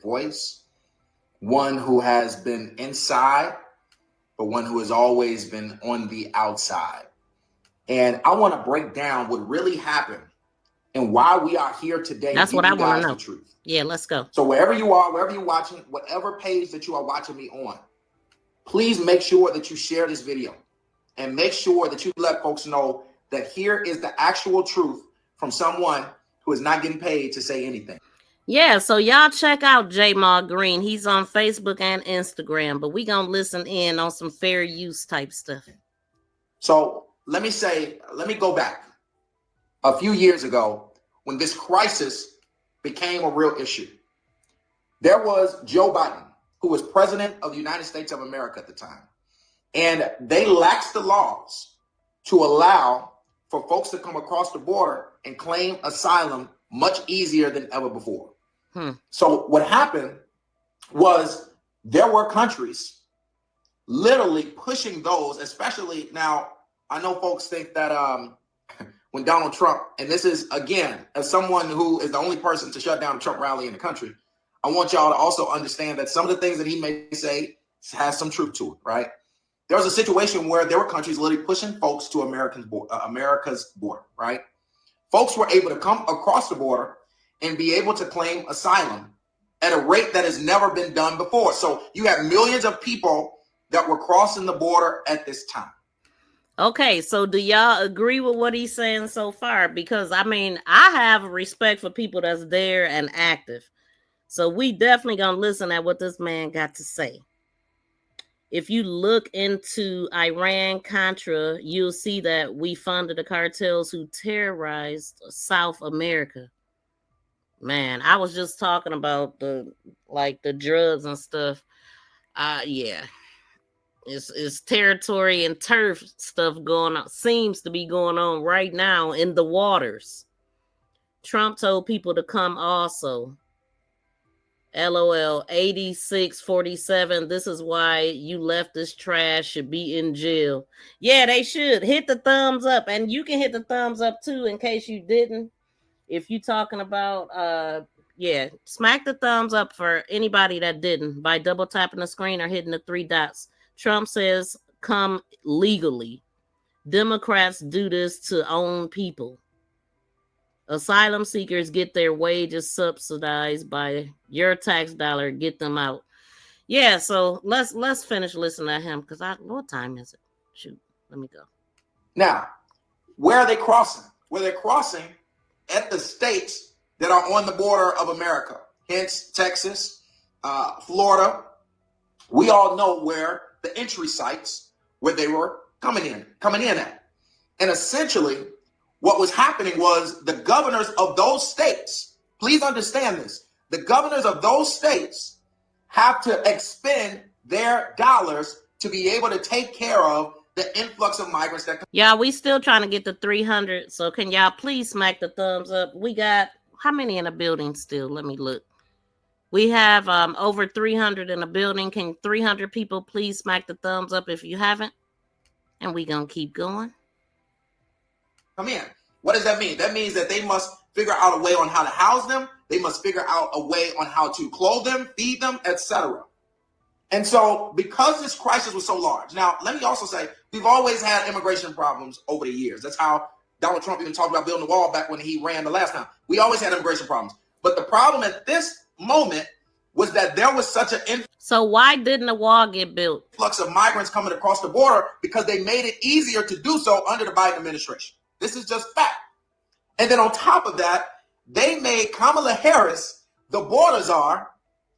voice, one who has been inside, but one who has always been on the outside. And I want to break down what really happened and why we are here today. That's what I want to know. The truth. Yeah, let's go. So wherever you are, wherever you're watching, whatever page that you are watching me on, please make sure that you share this video and make sure that you let folks know that here is the actual truth from someone who is not getting paid to say anything. Yeah, so y'all check out Jaymal Greene. He's on Facebook and Instagram, but we gonna listen in on some fair use type stuff. So let me go back a few years ago when this crisis became a real issue. There was Joe Biden, who was president of the United States of America at the time. And they laxed the laws to allow for folks to come across the border and claim asylum much easier than ever before. So what happened was there were countries literally pushing those, especially now, I know folks think that when Donald Trump, and this is, again, as someone who is the only person to shut down a Trump rally in the country, I want y'all to also understand that some of the things that he may say has some truth to it, right? There was a situation where there were countries literally pushing folks to America's border, right? Folks were able to come across the border and be able to claim asylum at a rate that has never been done before. So you have millions of people that were crossing the border at this time. Okay, so do y'all agree with what he's saying so far? Because, I mean, I have respect for people that's there and active. So we definitely going to listen at what this man got to say. If you look into Iran-Contra, you'll see that we funded the cartels who terrorized South America. Man, I was just talking about the drugs and stuff. Yeah. It's territory and turf stuff going on, seems to be going on right now in the waters. Trump told people to come also. LOL 8647. This is why you left this trash should be in jail. Yeah, they should. Hit the thumbs up. And you can hit the thumbs up too in case you didn't. If you talking about smack the thumbs up for anybody that didn't by double tapping the screen or hitting the 3 dots. Trump says come legally. Democrats do this to own people. Asylum seekers get their wages subsidized by your tax dollar. Get them out. Yeah, so let's finish listening to him because what time is it? Shoot, let me go. Now, where are they crossing? Well, they're crossing at the states that are on the border of America, hence Texas, Florida. We all know where the entry sites where they were coming in at. And essentially, what was happening was the governors of those states, please understand this, the governors of those states have to expend their dollars to be able to take care of the influx of migrants that come. Yeah, we still trying to get to 300. So can y'all please smack the thumbs up? We got how many in the building still? Let me look. We have over 300 in the building. Can 300 people please smack the thumbs up if you haven't? And we gonna keep going. Come in. What does that mean? That means that they must figure out a way on how to house them. They must figure out a way on how to clothe them, feed them, etc. And so because this crisis was so large, now let me also say, we've always had immigration problems over the years. That's how Donald Trump even talked about building the wall back when he ran the last time. We always had immigration problems. But the problem at this moment was that there was such an So why didn't the wall get built? Influx of migrants coming across the border because they made it easier to do so under the Biden administration. This is just fact. And then on top of that, they made Kamala Harris the border czar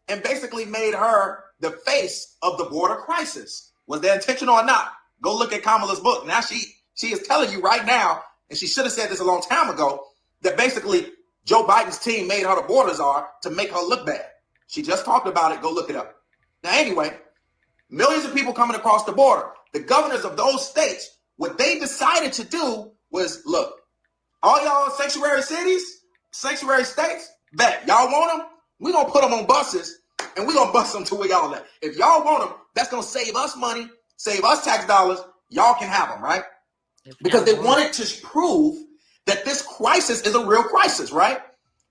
and basically made her the face of the border crisis. Was that intentional or not? Go look at Kamala's book. Now she is telling you right now, and she should have said this a long time ago, that basically Joe Biden's team made her the border czar to make her look bad. She just talked about it. Go look it up. Now, anyway, millions of people coming across the border. The governors of those states, what they decided to do was, look, all y'all sanctuary cities, sanctuary states, bet. Y'all want them? We're going to put them on buses, and we're going to bus them to where y'all at. If y'all want them, that's going to save us money, save us tax dollars. Y'all can have them, right? Because they wanted to prove that this crisis is a real crisis, right?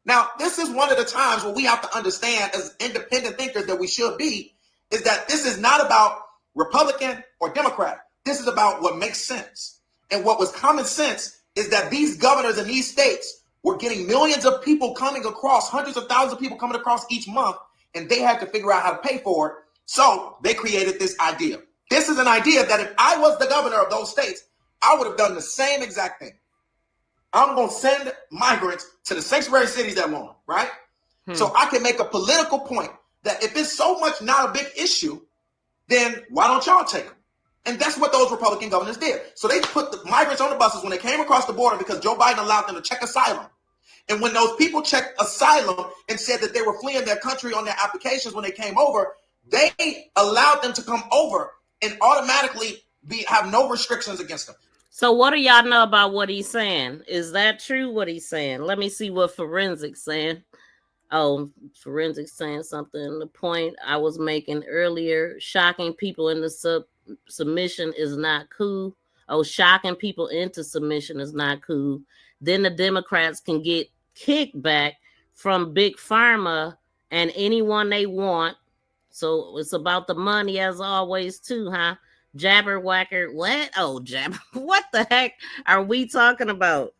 Now, this is one of the times where we have to understand as independent thinkers that we should be, is that this is not about Republican or Democrat. This is about what makes sense. And what was common sense is that these governors in these states were getting millions of people coming across, hundreds of thousands of people coming across each month, and they had to figure out how to pay for it. So they created this idea. This is an idea that if I was the governor of those states, I would have done the same exact thing. I'm going to send migrants to the sanctuary cities that want them, right? So I can make a political point that if it's so much not a big issue, then why don't y'all take them? And that's what those Republican governors did. So they put the migrants on the buses when they came across the border because Joe Biden allowed them to check asylum. And when those people checked asylum and said that they were fleeing their country on their applications when they came over, they allowed them to come over and automatically have no restrictions against them. So what do y'all know about what he's saying? Is that true, what he's saying? Let me see what forensics saying. Oh, forensics saying something. The point I was making earlier, shocking people into submission is not cool. Oh, shocking people into submission is not cool. Then the Democrats can get kickback from Big Pharma and anyone they want. So it's about the money as always too, huh? Jabber whacker. What? Oh, jabber. What the heck are we talking about?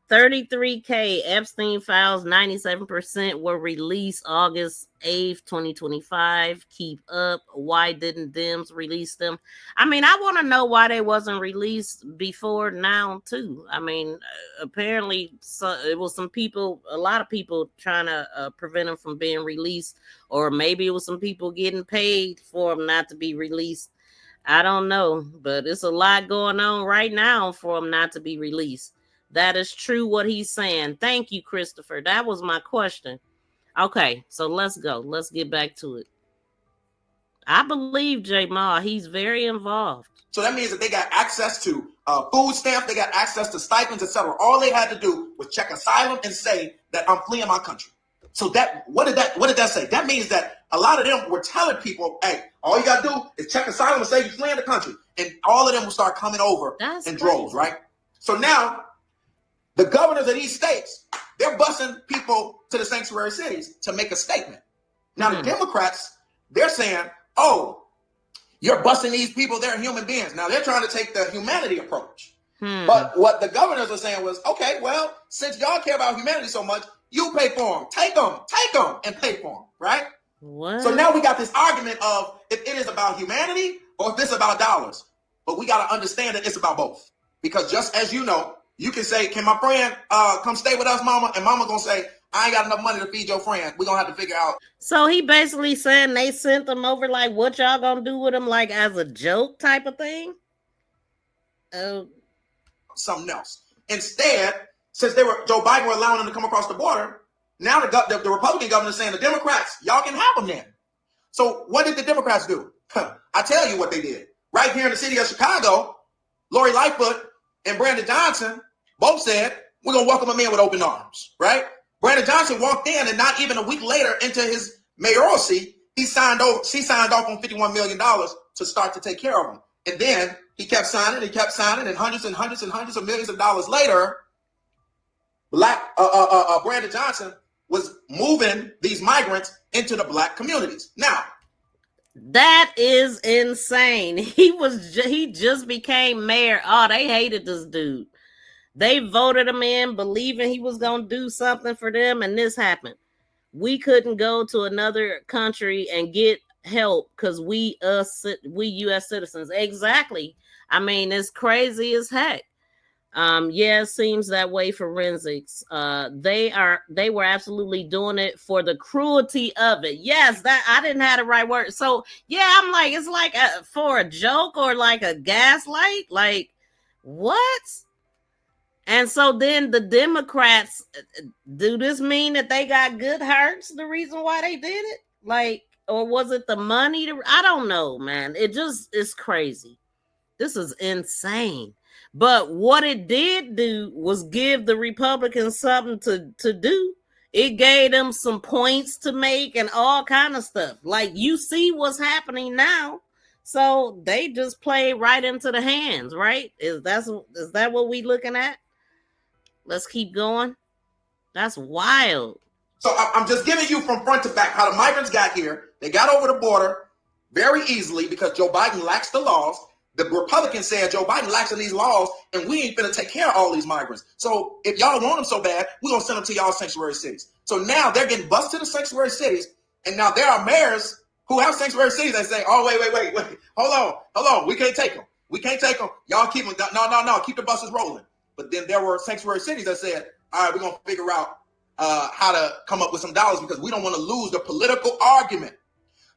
33K Epstein files, 97% were released August 8th, 2025. Keep up. Why didn't Dems release them? I mean, I want to know why they wasn't released before now, too. I mean, apparently it was some people, a lot of people trying to prevent them from being released, or maybe it was some people getting paid for them not to be released. I don't know, but it's a lot going on right now for them not to be released. That is true what he's saying. Thank you, Christopher. That was my question. Okay, so let's go. Let's get back to it. I believe Jaymal. He's very involved. So that means that they got access to food stamps, they got access to stipends, etc. All they had to do was check asylum and say that I'm fleeing my country. So what did that say? That means that a lot of them were telling people, hey, all you got to do is check asylum and say you're fleeing the country. And all of them will start coming over in droves, right? So now the governors of these states, they're busing people to the sanctuary cities to make a statement. Now the Democrats, they're saying, oh, you're busing these people, they're human beings. Now they're trying to take the humanity approach. But what the governors are saying was, okay, well, since y'all care about humanity so much, you pay for them. Take them, and pay for them, right? What? So now we got this argument of if it is about humanity or if it's about dollars. But we got to understand that it's about both. Because just as you know, you can say, can my friend come stay with us, mama? And mama going to say, I ain't got enough money to feed your friend. We're going to have to figure out. So he basically saying they sent them over like, what y'all going to do with them, like as a joke type of thing? Something else. Instead, since Joe Biden were allowing them to come across the border, now the Republican governor is saying the Democrats, y'all can have them then. So what did the Democrats do? I tell you what they did. Right here in the city of Chicago, Lori Lightfoot and Brandon Johnson both said, we're going to welcome him in with open arms, right? Brandon Johnson walked in, and not even a week later into his mayoral seat, she signed off on $51 million to start to take care of him. And then he kept signing, and hundreds of millions of dollars later, Brandon Johnson was moving these migrants into the black communities. Now, that is insane. He just became mayor. Oh, they hated this dude. They voted him in, believing he was going to do something for them, and this happened. We couldn't go to another country and get help because we U.S. citizens. Exactly. I mean, it's crazy as heck. Yeah, it seems that way. Forensics. They were absolutely doing it for the cruelty of it. Yes, that I didn't have the right word. So yeah, I'm like, it's like for a joke or like a gaslight. Like what? And so then the Democrats, do this mean that they got good hearts? The reason why they did it, like, or was it the money? I don't know, man. It's crazy. This is insane. But what it did do was give the Republicans something to do. It gave them some points to make and all kind of stuff. Like, you see what's happening now. So they just play right into the hands, right? Is that what we looking at? Let's keep going. That's wild. So I'm just giving you from front to back how the migrants got here. They got over the border very easily because Joe Biden lacks the laws. The Republicans said Joe Biden lacks in these laws, and we ain't finna take care of all these migrants. So if y'all want them so bad, we're gonna send them to y'all sanctuary cities. So now they're getting bused to the sanctuary cities, and now there are mayors who have sanctuary cities that say, "Oh, wait, hold on, we can't take them. We can't take them. Y'all keep them. No, keep the buses rolling." But then there were sanctuary cities that said, "All right, we're gonna figure out how to come up with some dollars because we don't want to lose the political argument."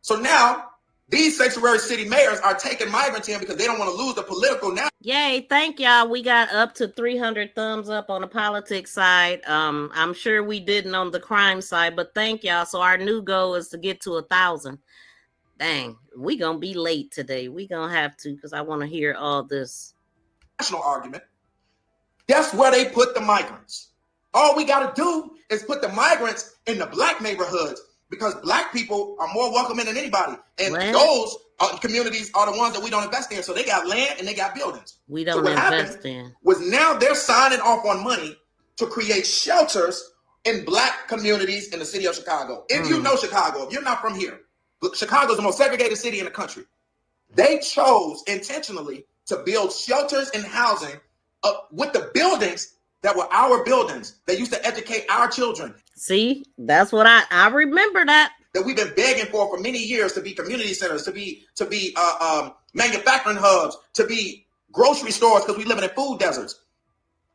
So now these sanctuary city mayors are taking migrants in because they don't want to lose the political now. Yay, thank y'all. We got up to 300 thumbs up on the politics side. I'm sure we didn't on the crime side, but thank y'all. So our new goal is to get to 1,000. Dang, we gonna be late today. We gonna have to because I want to hear all this. National argument. That's where they put the migrants. All we got to do is put the migrants in the black neighborhoods because black people are more welcoming than anybody. And those communities are the ones that we don't invest in. So they got land and they got buildings. We don't invest in. Was now they're signing off on money to create shelters in black communities in the city of Chicago. If you know Chicago, if you're not from here, Chicago is the most segregated city in the country. They chose intentionally to build shelters and housing with the buildings that were our buildings. They used to educate our children. See, that's what I remember that we've been begging for many years to be community centers, to be manufacturing hubs, to be grocery stores because we live in food deserts.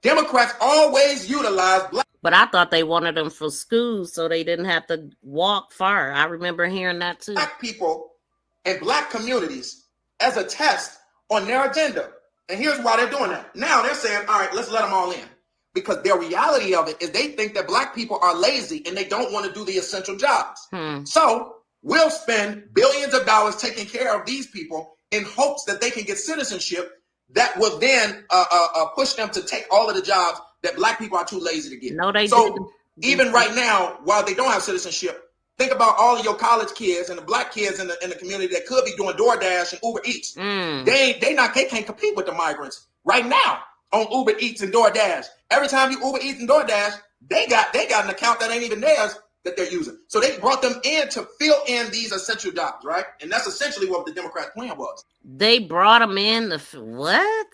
Democrats always utilize black. But I thought they wanted them for schools so they didn't have to walk far. I remember hearing that too. Black people and black communities as a test on their agenda. And here's why they're doing that. Now they're saying, all right, let's let them all in. Because their reality of it is they think that black people are lazy and they don't want to do the essential jobs. So we'll spend billions of dollars taking care of these people in hopes that they can get citizenship that will then push them to take all of the jobs that black people are too lazy to get. No, they so didn't. Even right now, while they don't have citizenship, think about all of your college kids and the black kids in the community that could be doing DoorDash and Uber Eats. They can't compete with the migrants right now on Uber Eats and DoorDash. Every time you Uber Eats and DoorDash, they got an account that ain't even theirs that they're using. So they brought them in to fill in these essential jobs, right? And that's essentially what the Democrats' plan was. They brought them in what?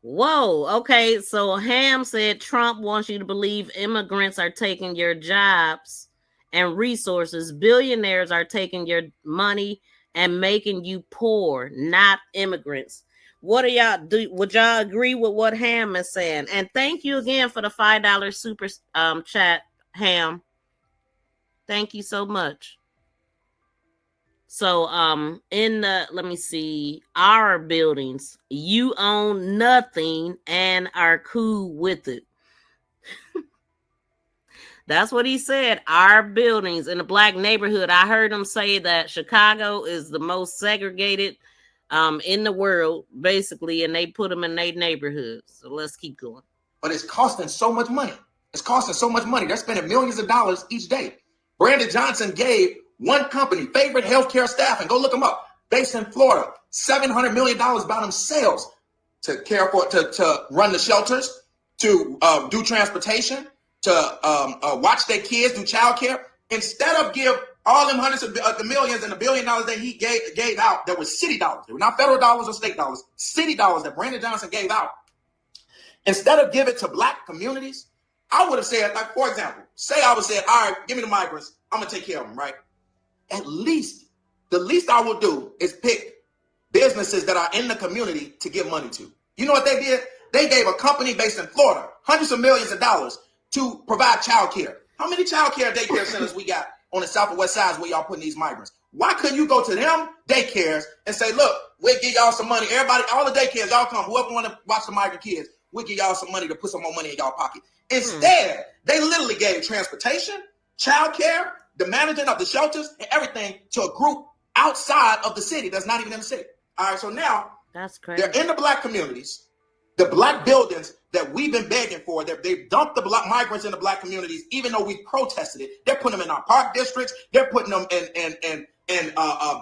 Whoa. Okay. So Ham said Trump wants you to believe immigrants are taking your jobs and resources. Billionaires are taking your money and making you poor, not immigrants. What do y'all do? Would y'all agree with what Ham is saying? And thank you again for the $5 super chat, Ham. Thank you so much. So in the, let me see, our buildings, you own nothing and are cool with it. That's what he said. Our buildings in the black neighborhood. I heard him say that Chicago is the most segregated in the world, basically, and they put them in their neighborhoods. So let's keep going. But it's costing so much money. They're spending millions of dollars each day. Brandon Johnson gave one company, Favorite Healthcare Staffing, go look them up, based in Florida, $700 million by themselves to care for, to run the shelters, to do transportation, to watch their kids, do childcare. Instead of give all them hundreds of the millions and $1 billion that he gave out, that was city dollars. They were not federal dollars or state dollars, city dollars that Brandon Johnson gave out. Instead of give it to black communities, I would have said, like, for example, say I would say, all right, give me the migrants. I'm going to take care of them, right? At least, the least I will do is pick businesses that are in the community to give money to. You know what they did? They gave a company based in Florida hundreds of millions of dollars to provide child care. How many child care daycare centers we got on the south and west sides where y'all putting these migrants? Why couldn't you go to them daycares and say, look, we'll give y'all some money. Everybody, all the daycares, y'all come. Whoever want to watch the migrant kids, we'll give y'all some money to put some more money in y'all pocket. Instead, they literally gave transportation, child care, the managing of the shelters, and everything to a group outside of the city that's not even in the city. All right, so now that's crazy. They're in the black communities, the black buildings that we've been begging for. They've dumped the black migrants in the black communities, even though we've protested it. They're putting them in our park districts. They're putting them in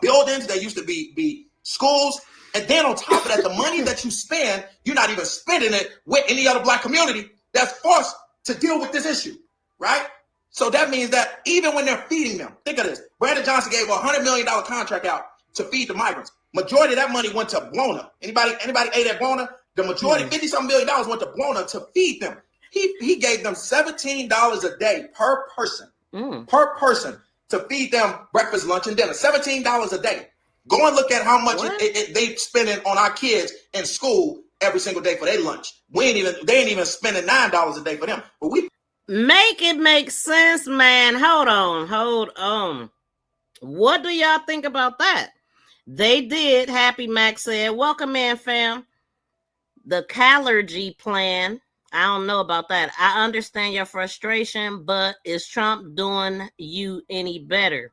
buildings that used to be schools. And then on top of that, the money that you spend, you're not even spending it with any other black community that's forced to deal with this issue, right? So that means that even when they're feeding them, think of this. Brandon Johnson gave a $100 million contract out to feed the migrants. Majority of that money went to Blona. Anybody ate at Blona? The majority, $50-some million went to Blona to feed them. He gave them $17 a day per person to feed them breakfast, lunch, and dinner. $17 a day. Go and look at how much they spending on our kids in school every single day for their lunch. They ain't even spending $9 a day for them. But we make it make sense, man. Hold on. What do y'all think about that? They did. Happy Mac said, welcome in, fam. The Callergy plan. I don't know about that. I understand your frustration, but is Trump doing you any better?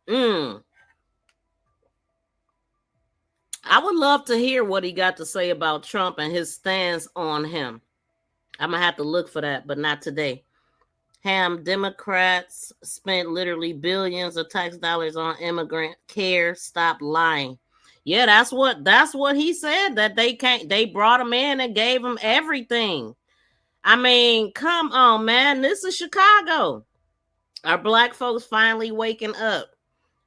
I would love to hear what he got to say about Trump and his stance on him. I'm going to have to look for that, but not today. Democrats spent literally billions of tax dollars on immigrant care. Stop lying. Yeah, that's what he said, that they brought him in and gave him everything. I mean, come on, man. This is Chicago. Are black folks finally waking up?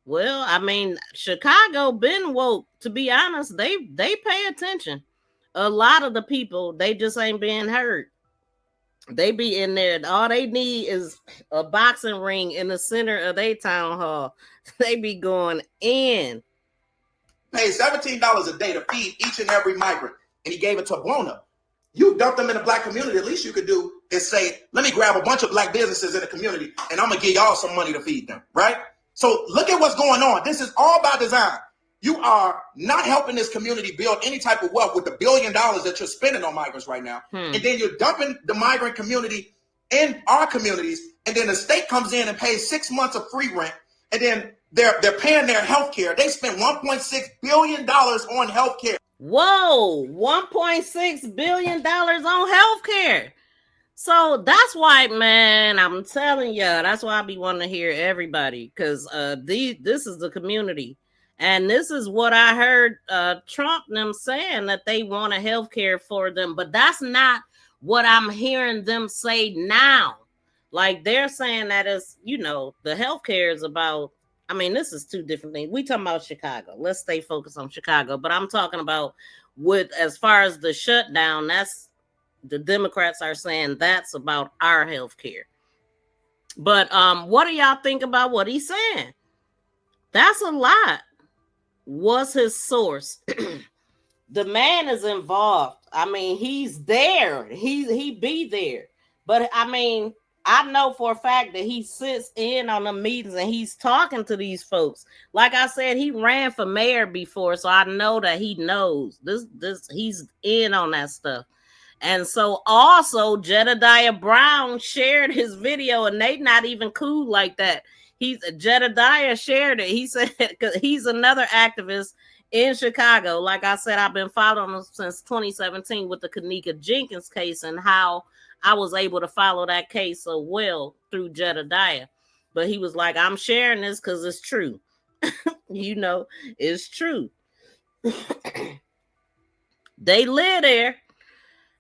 Well, I mean, Chicago been woke. To be honest, they pay attention. A lot of the people, they just ain't being heard. They be in there. All they need is a boxing ring in the center of their town hall. They be going in. Pay $17 a day to feed each and every migrant, and he gave it to Blona. You dumped them in the black community. At least you could do is say, let me grab a bunch of black businesses in the community, and I'm going to give y'all some money to feed them, right? So look at what's going on. This is all by design. You are not helping this community build any type of wealth with the $1 billion that you're spending on migrants right now. And then you're dumping the migrant community in our communities, and then the state comes in and pays 6 months of free rent, and then they're paying their health care. They spent $1.6 billion on health care. Whoa, $1.6 billion on health care. So that's why, man, I'm telling you, that's why I be wanting to hear everybody, because this is the community. And this is what I heard Trump them saying, that they want a health care for them. But that's not what I'm hearing them say now. Like, they're saying that is, the health care is about, I mean, this is two different things. We talking about Chicago. Let's stay focused on Chicago. But I'm talking about as far as the shutdown, that's the Democrats are saying that's about our health care. But what do y'all think about what he's saying? That's a lot. What's his source? The man is involved. I mean, he's there. He be there. But I mean, I know for a fact that he sits in on the meetings and he's talking to these folks. Like I said, he ran for mayor before, so I know that he knows this. He's in on that stuff. And so also Jedediah Brown shared his video, and they not even cool like that. Jedediah shared it. He said, because he's another activist in Chicago. Like I said, I've been following him since 2017 with the Kanika Jenkins case, and how I was able to follow that case so well through Jedediah. But he was like, I'm sharing this because it's true. It's true. They live there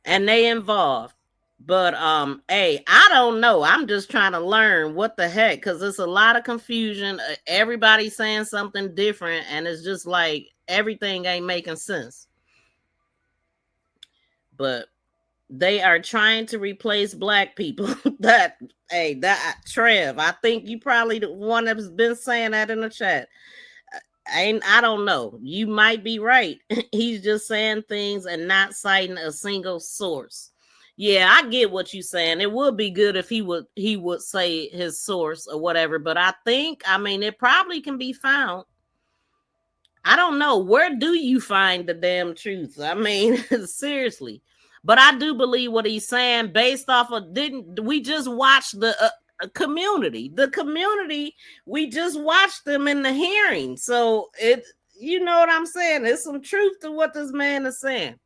and they involved. But hey, I don't know. I'm just trying to learn what the heck, because it's a lot of confusion. Everybody's saying something different, and it's just like everything ain't making sense. But they are trying to replace black people. Trev, I think you probably the one that's been saying that in the chat. I don't know. You might be right. He's just saying things and not citing a single source. Yeah, I get what you're saying. It would be good if he would say his source or whatever, but I mean, it probably can be found. I don't know. Where do you find the damn truth? I mean, seriously. But I do believe what he's saying based off of, didn't we just watch the community? The community, we just watched them in the hearing. So you know what I'm saying? There's some truth to what this man is saying.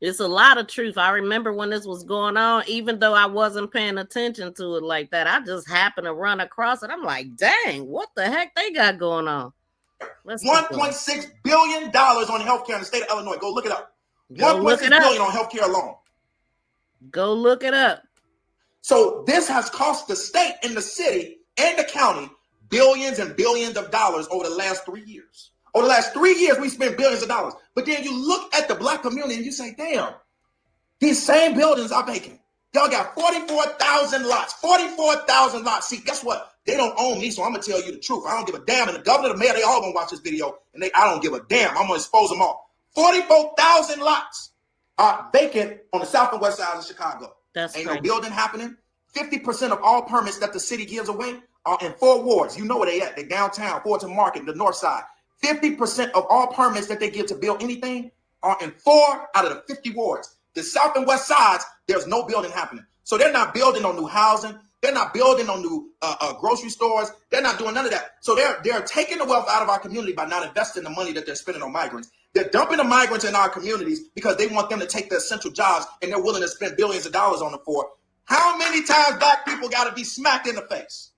It's a lot of truth. I remember when this was going on, even though I wasn't paying attention to it like that, I just happened to run across it. I'm like, dang, what the heck they got going on? $1.6 billion on healthcare in the state of Illinois. Go look it up. $1.6 billion on healthcare alone. Go look it up. So this has cost the state and the city and the county billions and billions of dollars over the last 3 years. Over the last 3 years, we spent billions of dollars. But then you look at the black community and you say, damn, these same buildings are vacant. Y'all got 44,000 lots. 44,000 lots. See, guess what? They don't own me, so I'm going to tell you the truth. I don't give a damn. And the governor, the mayor, they all going to watch this video, and I don't give a damn. I'm going to expose them all. 44,000 lots are vacant on the south and west side of Chicago. That's Ain't crazy. no building happening. 50% of all permits that the city gives away are in 4 wards. You know where they at. They downtown, Fulton Market, the north side. 50% of all permits that they give to build anything are in 4 out of the 50 wards. The south and west sides, there's no building happening. So they're not building on new housing. They're not building on new grocery stores. They're not doing none of that. So they're taking the wealth out of our community by not investing the money that they're spending on migrants. They're dumping the migrants in our communities because they want them to take their essential jobs, and they're willing to spend billions of dollars on them for. How many times black people got to be smacked in the face?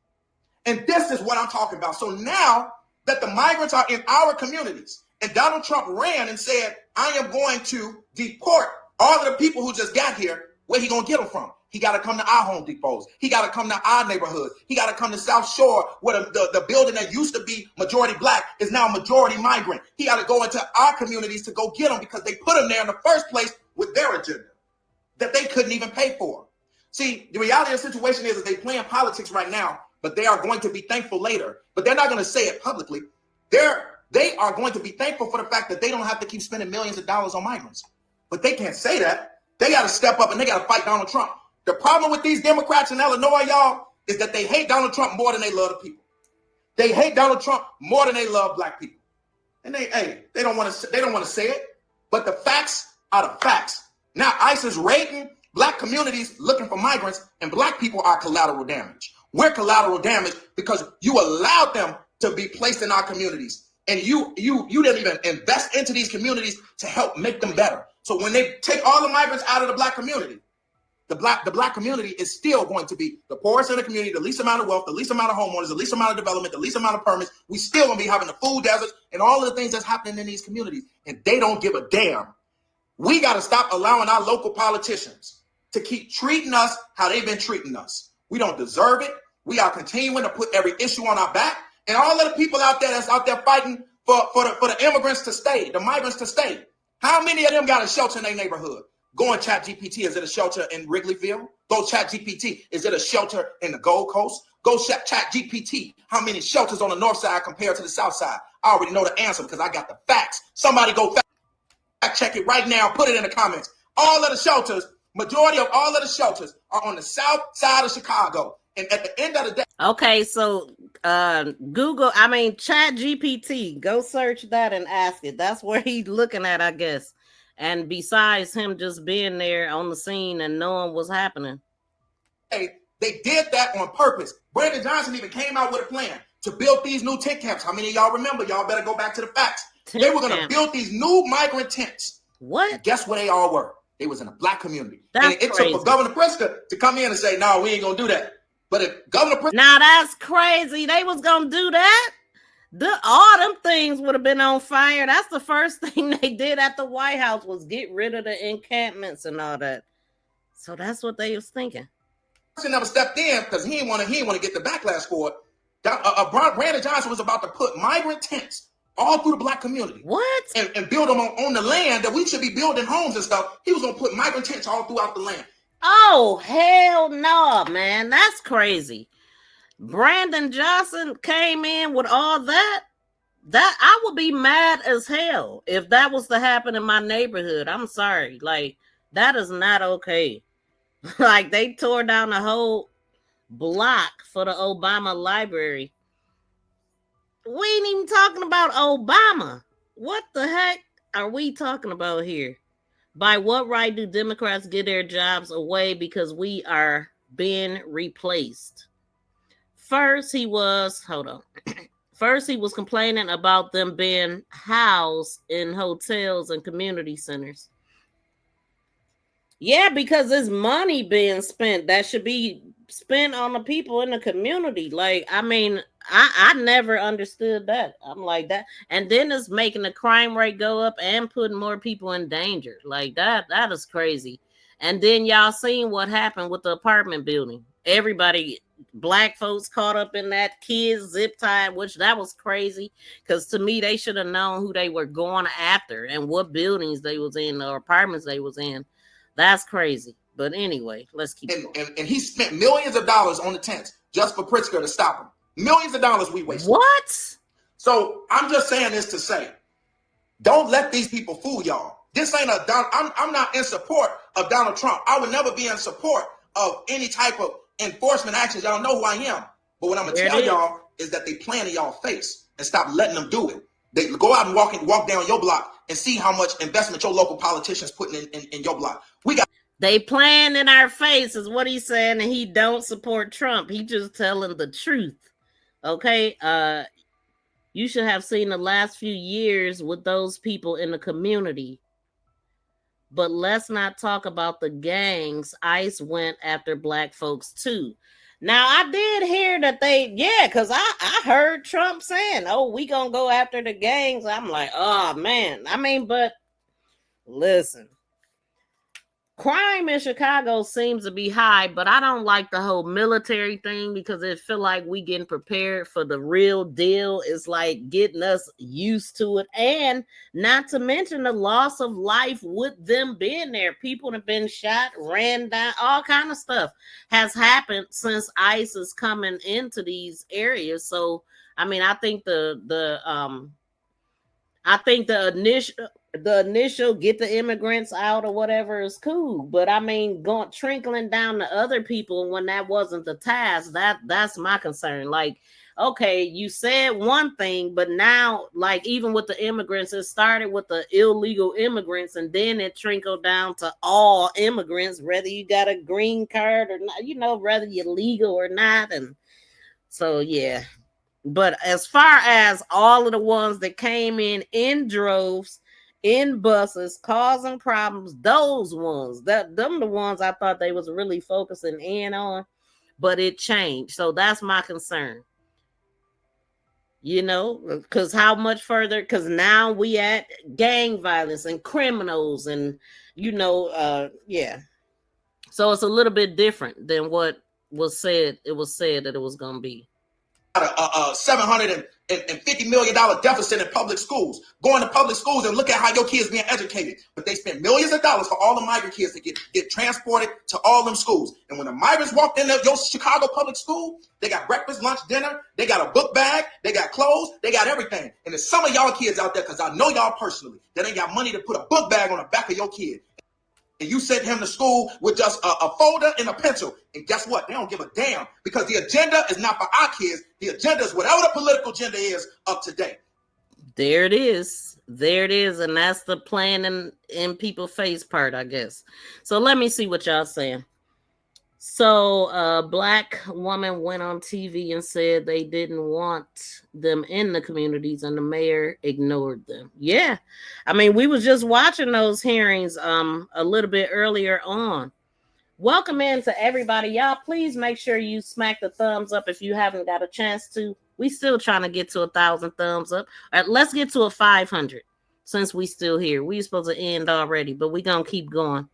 And this is what I'm talking about. So now that the migrants are in our communities, and Donald Trump ran and said, I am going to deport all of the people who just got here, where he going to get them from? He got to come to our Home Depots. He got to come to our neighborhoods. He got to come to South Shore, where the building that used to be majority black is now majority migrant. He got to go into our communities to go get them because they put them there in the first place with their agenda that they couldn't even pay for. See, the reality of the situation is that they playing politics right now, but they are going to be thankful later. But they're not going to say it publicly. They are going to be thankful for the fact that they don't have to keep spending millions of dollars on migrants. But they can't say that. They got to step up and they got to fight Donald Trump. The problem with these Democrats in Illinois, y'all, is that they hate Donald Trump more than they love the people. They hate Donald Trump more than they love black people. And they don't want to say it, but the facts are the facts. Now ICE is raiding black communities looking for migrants, and black people are collateral damage. We're collateral damage because you allowed them to be placed in our communities, and you didn't even invest into these communities to help make them better. So when they take all the migrants out of the black community, the black community is still going to be the poorest in the community, the least amount of wealth, the least amount of homeowners, the least amount of development, the least amount of permits. We still gonna be having the food deserts and all of the things that's happening in these communities, and they don't give a damn. We got to stop allowing our local politicians to keep treating us how they've been treating us. We don't deserve it. We are continuing to put every issue on our back, and all of the people out there that's out there fighting for the immigrants to stay, the migrants to stay. How many of them got a shelter in their neighborhood? Go and chat GPT. Is it a shelter in Wrigleyville? Go chat GPT. Is it a shelter in the Gold Coast? Go chat GPT. How many shelters on the north side compared to the south side? I already know the answer because I got the facts. Somebody go fact check it right now. Put it in the comments. All of the shelters, majority of all of the shelters are on the south side of Chicago. And at the end of the day. Okay, so chat GPT, go search that and ask it. That's where he's looking at, I guess. And besides him just being there on the scene and knowing what's happening. Hey, they did that on purpose. Brandon Johnson even came out with a plan to build these new tent camps. How many of y'all remember? Y'all better go back to the facts. They were going to build these new migrant tents. What? And guess where they all were? They was in a black community. That's and it took for Governor Pritzker to come in and say, no, we ain't going to do that. But if Governor Pritzker... Now that's crazy. They was going to do that? All them things would have been on fire. That's the first thing they did at the White House was get rid of the encampments and all that. So that's what they was thinking. He never stepped in because he didn't want to get the backlash for it. Brandon Johnson was about to put migrant tents all through the black community. What? And build them on the land that we should be building homes and stuff. He was going to put migrant tents all throughout the land. Oh, hell no, man. That's crazy. Brandon Johnson came in with all that I would be mad as hell if that was to happen in my neighborhood. I'm sorry. Like, that is not okay. Like, they tore down the whole block for the Obama library. We ain't even talking about Obama. What the heck are we talking about here? By what right do Democrats get their jobs away because we are being replaced? First, he was complaining about them being housed in hotels and community centers. Yeah, because there's money being spent that should be spent on the people in the community. Like, I mean, I never understood that. I'm like that. And then it's making the crime rate go up and putting more people in danger. Like that is crazy. And then y'all seen what happened with the apartment building. Everybody, black folks caught up in that, kids zip tied, which that was crazy. Because to me, they should have known who they were going after and what buildings they was in or apartments they was in. That's crazy. But anyway, let's keep going. And he spent millions of dollars on the tents just for Pritzker to stop him. Millions of dollars we wasted. What? So I'm just saying this to say, don't let these people fool y'all. This ain't I'm not in support of Donald Trump. I would never be in support of any type of enforcement actions. Y'all know who I am. But what I'm going to tell y'all is that they playing in y'all face, and stop letting them do it. They go out and walk down your block and see how much investment your local politicians putting in your block. They playing in our face is what he's saying, and he don't support Trump. He just telling the truth. Okay? You should have seen the last few years with those people in the community. But let's not talk about the gangs. ICE went after black folks too. Now, I did hear that because I heard Trump saying, oh, we gonna go after the gangs. I'm like, oh, man. I mean, but listen. Crime in Chicago seems to be high, but I don't like the whole military thing because it feel like we getting prepared for the real deal. It's like getting us used to it, and not to mention the loss of life with them being there. People have been shot, ran down, all kind of stuff has happened since ICE is coming into these areas. So, I mean, I think the initial get the immigrants out or whatever is cool, but I mean going trickling down to other people when that wasn't the task, that's my concern. Like, okay, you said one thing, but now, like, even with the immigrants, it started with the illegal immigrants and then it trickled down to all immigrants, whether you got a green card or not, whether you're legal or not. And so yeah. But as far as all of the ones that came in droves, in buses, causing problems, those ones, them the ones I thought they was really focusing in on, but it changed. So that's my concern. Because how much further? Because now we at gang violence and criminals and, yeah. So it's a little bit different than what was said. It was said that it was going to be. A $750 million deficit in public schools. Go into public schools and look at how your kids being educated. But they spent millions of dollars for all the migrant kids to get transported to all them schools. And when the migrants walked in your Chicago public school, they got breakfast, lunch, dinner. They got a book bag. They got clothes. They got everything. And there's some of y'all kids out there, because I know y'all personally, that ain't got money to put a book bag on the back of your kid. And you sent him to school with just a folder and a pencil. And guess what? They don't give a damn, because the agenda is not for our kids. The agenda is whatever the political agenda is of today. There it is. There it is. And that's the plan in people's face part, I guess. So let me see what y'all saying. So a black woman went on TV and said they didn't want them in the communities, and the mayor ignored them. Yeah. I mean, we was just watching those hearings a little bit earlier on. Welcome in to everybody. Y'all, please make sure you smack the thumbs up if you haven't got a chance to. We still trying to get to 1,000 thumbs up. All right, let's get to a 500 since we still here. We supposed to end already, but we gonna keep going.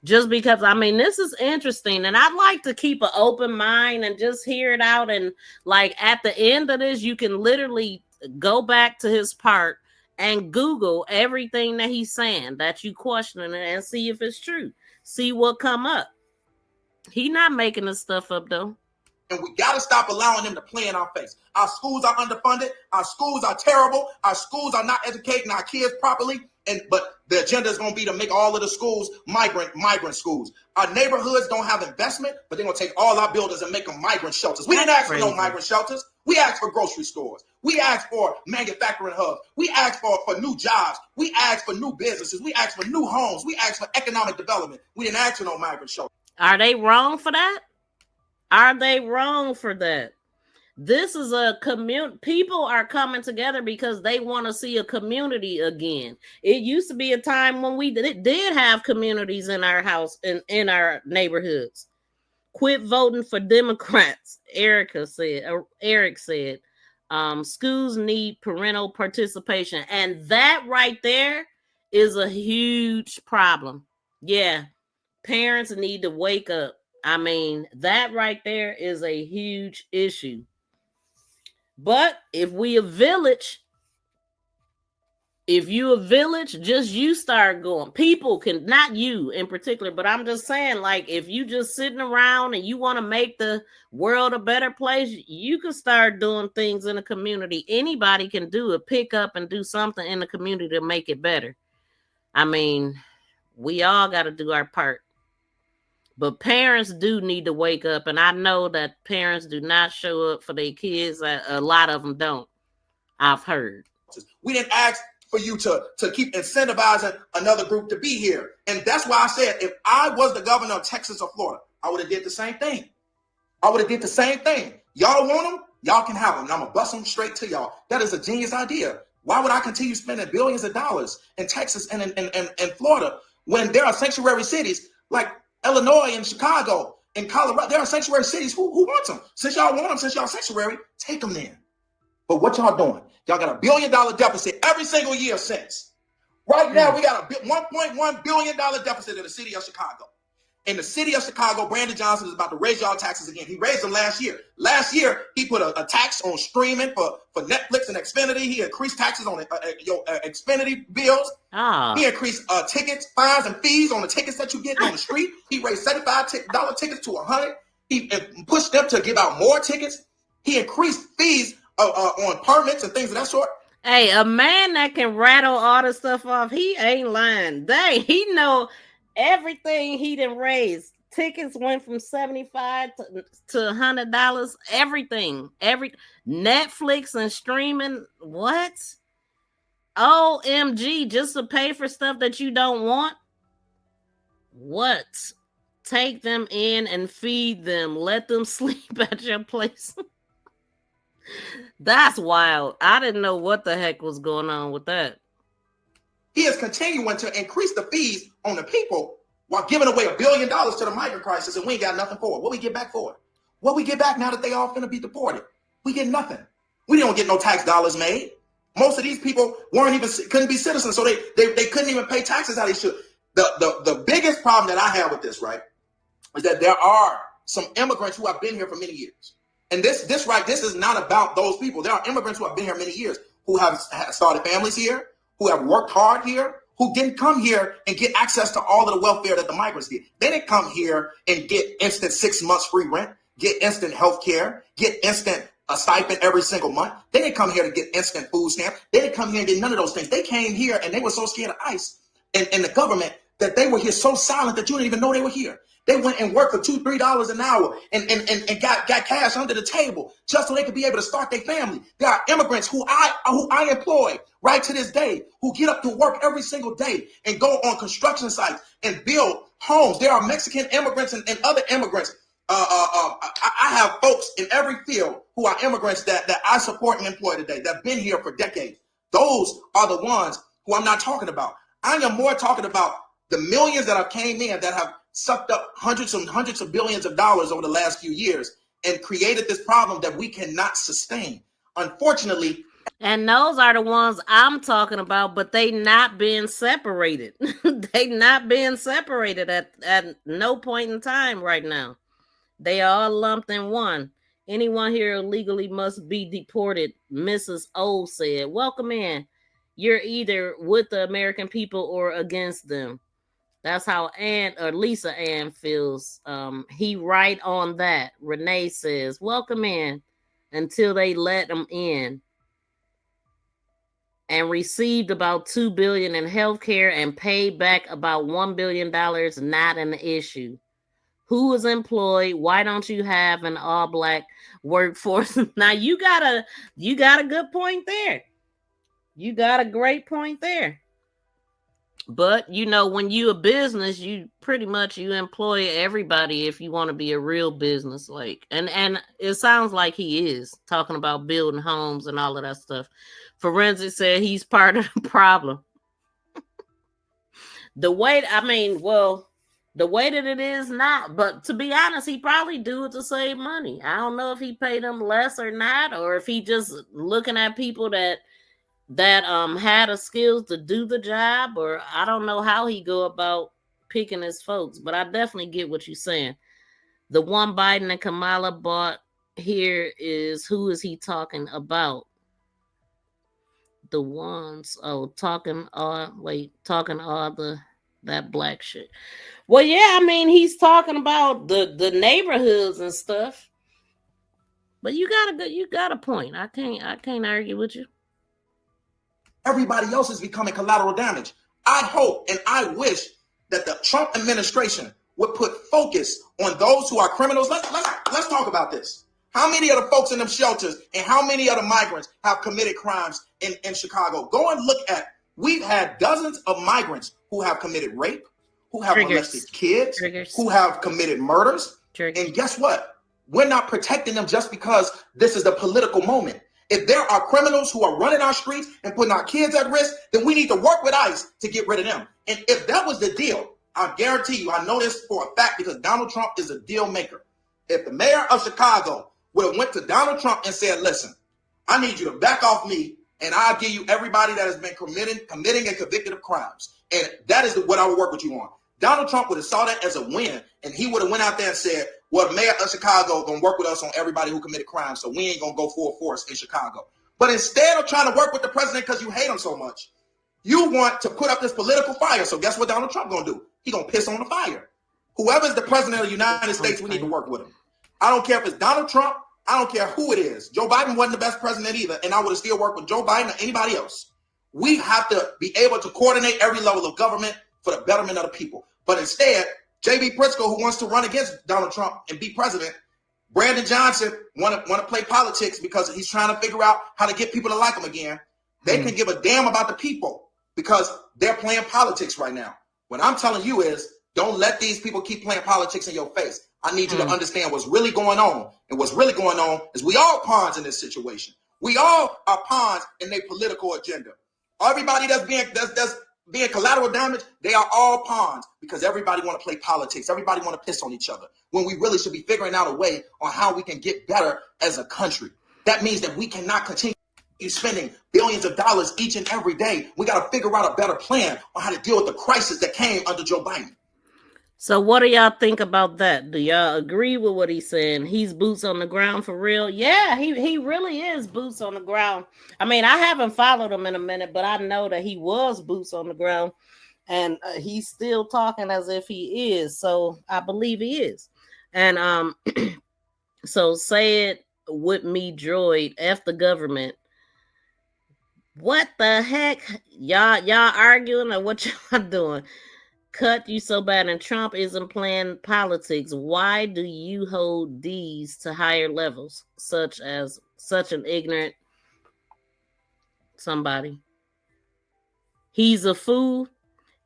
Just because, I mean, this is interesting, and I'd like to keep an open mind and just hear it out. And like at the end of this, you can literally go back to his part and Google everything that he's saying that you questioning and see if it's true. See what come up. He not making this stuff up though. And we got to stop allowing them to play in our face. Our schools are underfunded. Our schools are terrible. Our schools are not educating our kids properly. But the agenda is going to be to make all of the schools migrant schools. Our neighborhoods don't have investment, but they're going to take all our buildings and make them migrant shelters. We didn't ask for no migrant shelters. We asked for grocery stores. We asked for manufacturing hubs. We asked for new jobs. We asked for new businesses. We asked for new homes. We asked for economic development. We didn't ask for no migrant shelters. Are they wrong for that? Are they wrong for that? This is a community. People are coming together because they want to see a community again. It used to be a time when we did have communities in our house and in our neighborhoods. Quit voting for Democrats, Eric said. Schools need parental participation. And that right there is a huge problem. Yeah. Parents need to wake up. I mean, that right there is a huge issue. But if we a village, if you a village, just you start going. People can, not you in particular, but I'm just saying, like, if you just sitting around and you want to make the world a better place, you can start doing things in the community. Anybody can do it, pick up and do something in the community to make it better. I mean, we all got to do our part. But parents do need to wake up, and I know that parents do not show up for their kids. A lot of them don't. I've heard. We didn't ask for you to keep incentivizing another group to be here. And that's why I said, if I was the governor of Texas or Florida, I would have did the same thing. Y'all want them? Y'all can have them. And I'm going to bust them straight to y'all. That is a genius idea. Why would I continue spending billions of dollars in Texas and in Florida when there are sanctuary cities like Illinois and Chicago and Colorado? There are sanctuary cities. Who wants them? Since y'all want them, since y'all sanctuary, take them then. But what y'all doing? Y'all got $1 billion deficit every single year since. Right now, we got a $1.1 billion deficit in the city of Chicago. In the city of Chicago, Brandon Johnson is about to raise y'all taxes again. He raised them last year. Last year, he put a tax on streaming for Netflix and Xfinity. He increased taxes on your Xfinity bills. He increased tickets, fines, and fees on the tickets that you get on the street. He raised $75 tickets to $100. He pushed them to give out more tickets. He increased fees on permits and things of that sort. Hey, a man that can rattle all the stuff off, he ain't lying. Dang, he know everything he done raised. Tickets went from $75 to $100. Everything, every Netflix and streaming. What? OMG, just to pay for stuff that you don't want? What? Take them in and feed them. Let them sleep at your place. That's wild. I didn't know what the heck was going on with that. He is continuing to increase the fees on the people while giving away $1 billion to the migrant crisis, and we ain't got nothing for it. What we get back for it? What we get back now that they all finna be deported? We get nothing. We don't get no tax dollars made. Most of these people couldn't be citizens, so they couldn't even pay taxes how they should. The biggest problem that I have with this, right, is that there are some immigrants who have been here for many years. And this is not about those people. There are immigrants who have been here many years, who have started families here, who have worked hard here, who didn't come here and get access to all of the welfare that the migrants did. They didn't come here and get instant 6 months free rent, get instant health care, get instant a stipend every single month. They didn't come here to get instant food stamps. They didn't come here and get none of those things. They came here and they were so scared of ICE and the government that they were here so silent that you didn't even know they were here. They went and worked for $2, $3 an hour and got cash under the table just so they could be able to start their family. There are immigrants who I employ right to this day who get up to work every single day and go on construction sites and build homes. There are Mexican immigrants and other immigrants. I have folks in every field who are immigrants that I support and employ today that have been here for decades. Those are the ones who I'm not talking about. I am more talking about the millions that have came in that have sucked up hundreds of billions of dollars over the last few years and created this problem that we cannot sustain. Unfortunately. And those are the ones I'm talking about, but they not being separated. They not being separated at no point in time right now. They are all lumped in one. Anyone here illegally must be deported, Mrs. O said. Welcome in. You're either with the American people or against them. That's how Lisa Ann feels. He right on that. Renee says, welcome in until they let them in. And received about $2 billion in health care and paid back about $1 billion, not an issue. Who is employed? Why don't you have an all-black workforce? Now you got a good point there. You got a great point there. But you know, when you a business, you pretty much you employ everybody if you want to be a real business. Like, and it sounds like he is talking about building homes and all of that stuff. Forensic said he's part of the problem. The way that it is now, but to be honest, he probably do it to save money. I don't know if he paid them less or not, or if he just looking at people that had the skills to do the job, or I don't know how he go about picking his folks, but I definitely get what you're saying. The one Biden and Kamala bought here is, who is he talking about? The ones talking all that black shit. Well, yeah, I mean, he's talking about the neighborhoods and stuff. But you got a point. I can't argue with you. Everybody else is becoming collateral damage. I hope and I wish that the Trump administration would put focus on those who are criminals. Let's talk about this. How many of the folks in them shelters and how many of the migrants have committed crimes in Chicago? Go and look at, we've had dozens of migrants who have committed rape, who have molested kids, who have committed murders. And guess what? We're not protecting them just because this is the political moment. If there are criminals who are running our streets and putting our kids at risk, then we need to work with ICE to get rid of them. And if that was the deal, I guarantee you, I know this for a fact because Donald Trump is a deal maker. If the mayor of Chicago would have went to Donald Trump and said, listen, I need you to back off me and I'll give you everybody that has been committing and convicted of crimes. And that is what I would work with you on. Donald Trump would have saw that as a win, and he would have went out there and said, well, the mayor of Chicago going to work with us on everybody who committed crimes, so we ain't going to go full force in Chicago. But instead of trying to work with the president because you hate him so much, you want to put up this political fire. So guess what Donald Trump going to do? He going to piss on the fire. Whoever's the president of the United States, we need to work with him. I don't care if it's Donald Trump. I don't care who it is. Joe Biden wasn't the best president either, and I would have still worked with Joe Biden or anybody else. We have to be able to coordinate every level of government for the betterment of the people. But instead, J.B. Pritzker, who wants to run against Donald Trump and be president, Brandon Johnson want to play politics because he's trying to figure out how to get people to like him again. They can give a damn about the people because they're playing politics right now. What I'm telling you is, don't let these people keep playing politics in your face. I need you to understand what's really going on. And what's really going on is we all pawns in this situation. We all are pawns in their political agenda. Everybody that's being collateral damage, they are all pawns because everybody want to play politics. Everybody want to piss on each other when we really should be figuring out a way on how we can get better as a country. That means that we cannot continue spending billions of dollars each and every day. We got to figure out a better plan on how to deal with the crisis that came under Joe Biden. So what do y'all think about that? Do y'all agree with what he's saying? He's boots on the ground for real? Yeah, he really is boots on the ground. I mean, I haven't followed him in a minute, but I know that he was boots on the ground, and he's still talking as if he is. So I believe he is. And so say it with me, droid, F the government. What the heck? Y'all arguing or what y'all doing? Cut, you so bad, and Trump isn't playing politics. Why do you hold these to higher levels, such an ignorant somebody? He's a fool.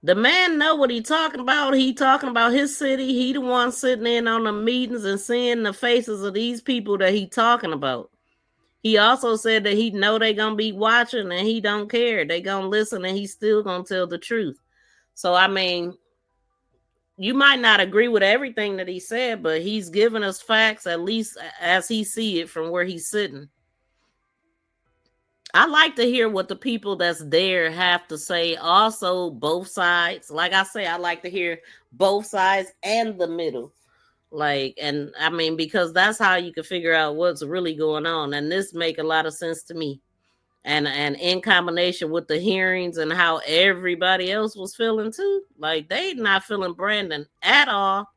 The man know what he talking about. He talking about his city. He the one sitting in on the meetings and seeing the faces of these people that he talking about. He also said that he know they gonna be watching and he don't care. They gonna listen and he's still gonna tell the truth. So, I mean, you might not agree with everything that he said, but he's giving us facts, at least as he see it from where he's sitting. I like to hear what the people that's there have to say. Also, both sides. Like I say, I like to hear both sides and the middle. And I mean, because that's how you can figure out what's really going on. And this make a lot of sense to me. And in combination with the hearings and how everybody else was feeling too, like they not feeling Brandon at all.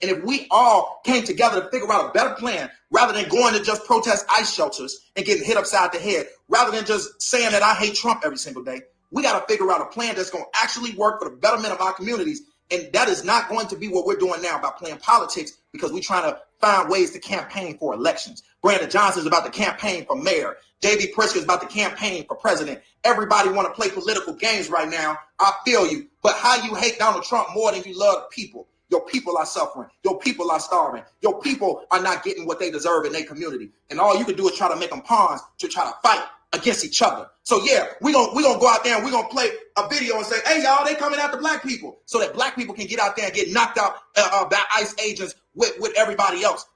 And if we all came together to figure out a better plan, rather than going to just protest ICE shelters and getting hit upside the head, rather than just saying that I hate Trump every single day, we got to figure out a plan that's going to actually work for the betterment of our communities. And that is not going to be what we're doing now by playing politics because we're trying to find ways to campaign for elections. Brandon Johnson is about to campaign for mayor. J.B. Pritzker is about to campaign for president. Everybody want to play political games right now. I feel you. But how you hate Donald Trump more than you love the people? Your people are suffering. Your people are starving. Your people are not getting what they deserve in their community. And all you can do is try to make them pawns to try to fight against each other. So yeah, we're gonna go out there and we're gonna play a video and say, hey y'all, they coming after black people, so that black people can get out there and get knocked out by ICE agents with everybody else.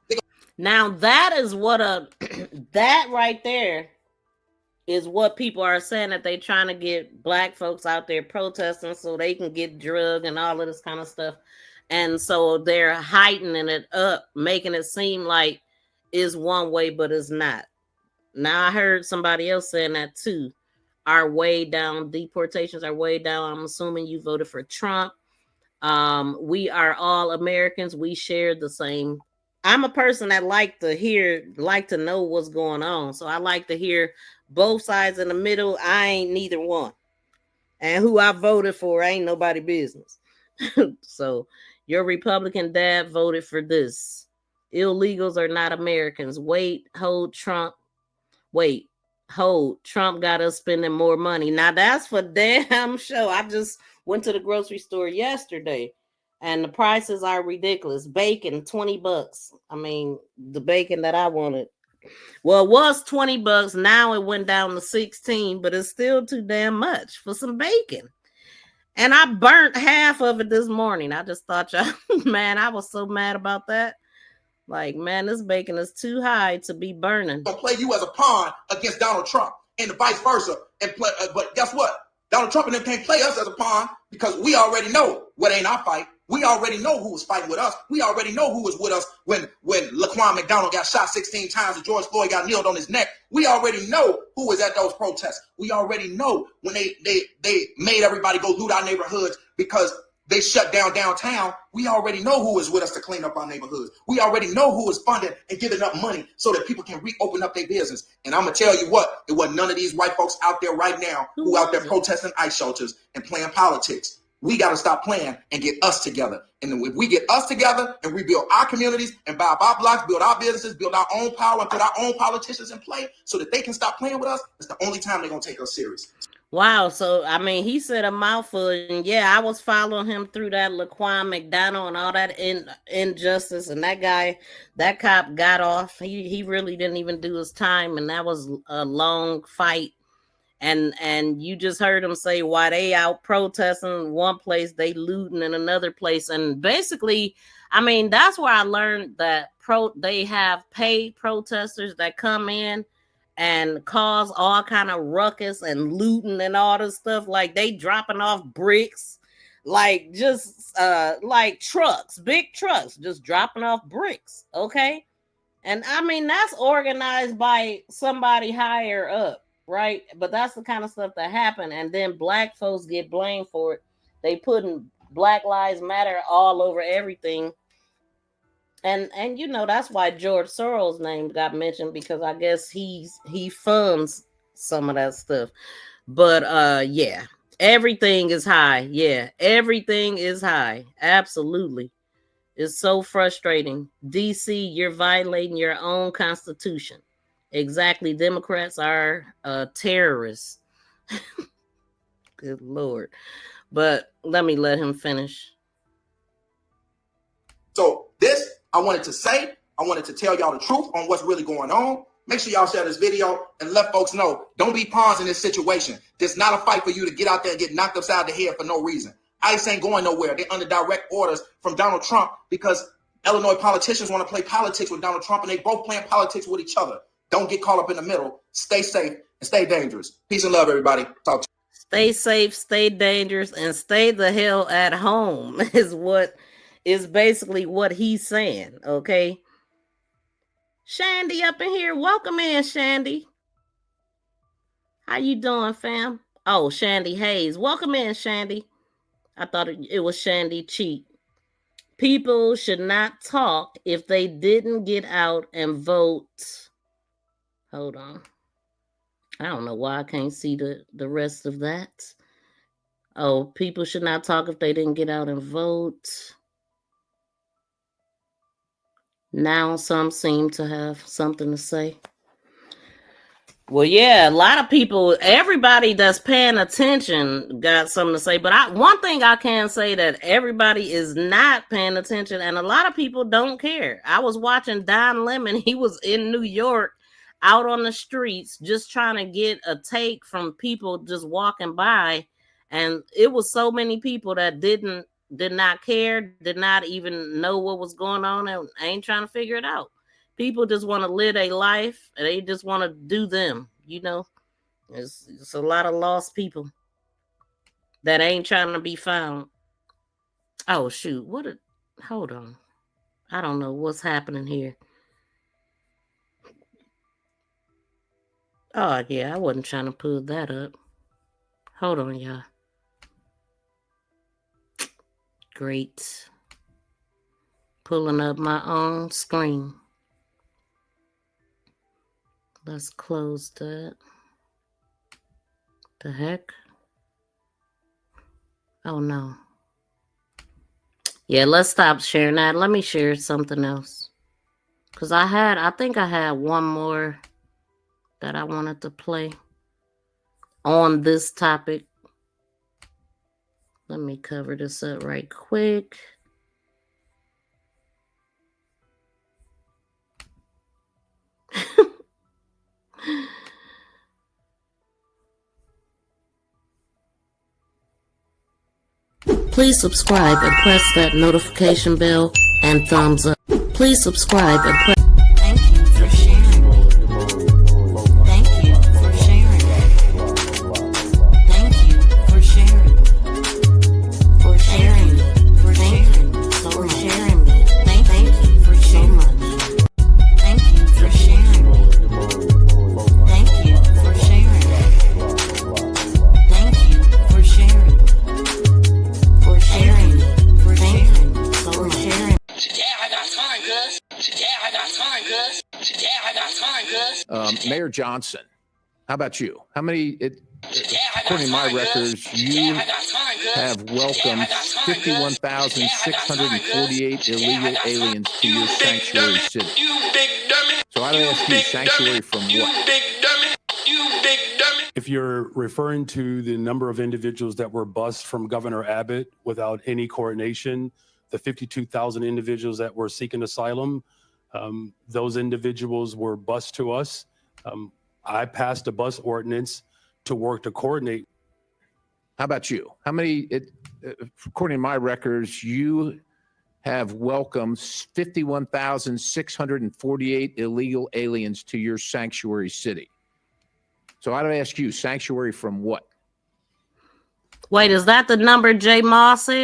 Now that is what that right there is what people are saying, that they trying to get black folks out there protesting so they can get drugged and all of this kind of stuff. And so they're heightening it up, making it seem like is one way, but it's not. Now I heard somebody else saying that too. Are way down, deportations are way down. I'm assuming you voted for Trump. We are all Americans. We share the same. I'm a person that like to know what's going on. So I like to hear both sides in the middle. I ain't neither one. And who I voted for ain't nobody business. So your Republican dad voted for this. Illegals are not Americans. Wait, hold. Trump got us spending more money. Now that's for damn sure. I just went to the grocery store yesterday and the prices are ridiculous. Bacon, $20. I mean, the bacon that I wanted. Well, it was $20. Now it went down to 16, but it's still too damn much for some bacon. And I burnt half of it this morning. I just thought, y'all, man, I was so mad about that. Like, man, this bacon is too high to be burning. Play you as a pawn against Donald Trump and vice versa. And play, but guess what? Donald Trump and them can't play us as a pawn because we already know what ain't our fight. We already know who was fighting with us. We already know who was with us when Laquan McDonald got shot 16 times and George Floyd got kneeled on his neck. We already know who was at those protests. We already know when they made everybody go loot our neighborhoods because they shut down downtown. We already know who is with us to clean up our neighborhoods. We already know who is funding and giving up money so that people can reopen up their business. And I'm going to tell you what, it wasn't none of these white folks out there right now who out there protesting ICE shelters and playing politics. We got to stop playing and get us together. And then if we get us together and we build our communities and buy our blocks, build our businesses, build our own power and put our own politicians in play so that they can stop playing with us, it's the only time they're going to take us serious. Wow. So, I mean, he said a mouthful. And yeah, I was following him through that Laquan McDonald and all that injustice. And that cop got off. He really didn't even do his time. And that was a long fight. And you just heard him say why they out protesting one place, they looting in another place. And basically, I mean, that's where I learned that they have paid protesters that come in and cause all kind of ruckus and looting and all this stuff. Like they dropping off bricks, like just like trucks, big trucks, just dropping off bricks. Okay. And I mean, that's organized by somebody higher up. Right, but that's the kind of stuff that happened, and then black folks get blamed for it. They putting Black Lives Matter all over everything, and you know that's why George Soros' name got mentioned, because I guess he funds some of that stuff. But yeah, everything is high. Yeah, everything is high. Absolutely, it's so frustrating. DC, you're violating your own constitution. Exactly. Democrats are terrorists. Good Lord. But let him finish. So this, I wanted to say, I wanted to tell y'all the truth on what's really going on. Make sure y'all share this video and let folks know, don't be pawns in this situation. This is not a fight for you to get out there and get knocked upside the head for no reason. ICE ain't going nowhere. They're under direct orders from Donald Trump because Illinois politicians want to play politics with Donald Trump, and they both playing politics with each other. Don't get caught up in the middle. Stay safe and stay dangerous. Peace and love, everybody. Talk to you. Stay safe, stay dangerous, and stay the hell at home is basically what he's saying. Okay. Shandy up in here. Welcome in, Shandy. How you doing, fam? Oh, Shandy Hayes. Welcome in, Shandy. I thought it was Shandy Cheat. People should not talk if they didn't get out and vote. Hold on. I don't know why I can't see the rest of that. Oh, people should not talk if they didn't get out and vote. Now some seem to have something to say. Well, yeah, a lot of people, everybody that's paying attention got something to say. But one thing I can say that everybody is not paying attention, and a lot of people don't care. I was watching Don Lemon. He was in New York, out on the streets, just trying to get a take from people just walking by. And it was so many people that did not care, did not even know what was going on, and ain't trying to figure it out. People just want to live a life, and they just want to do them, you know. It's a lot of lost people that ain't trying to be found. Oh shoot! Hold on. I don't know what's happening here. Oh yeah, I wasn't trying to pull that up. Hold on, y'all. Great. Pulling up my own screen. Let's close that. The heck? Oh no. Yeah, let's stop sharing that. Let me share something else. Because I think I had one more that I wanted to play on this topic. Let me cover this up right quick. Please subscribe and press that notification bell and thumbs up. Please subscribe and press. Thank you for sharing. Thank you for sharing. Thank you for sharing. For sharing. For sharing. For sharing. Thank you for so much. Thank you for sharing. Thank you for sharing. Thank you for sharing. For sharing. For sharing. So sharing. Today I got time, cuz. Today I got time, cuz. Today I got time, cuz. Mayor Johnson, how about you? How many, according to my records, you have welcomed 51,648 illegal aliens to your sanctuary city. So I ask you, sanctuary from what? If you're referring to the number of individuals that were bused from Governor Abbott without any coordination, the 52,000 individuals that were seeking asylum, those individuals were bused to us. I passed a bus ordinance to work to coordinate. How about you? How many, according to my records, you have welcomed 51,648 illegal aliens to your sanctuary city. So I'd ask you, sanctuary from what? Wait, is that the number Jaymal said?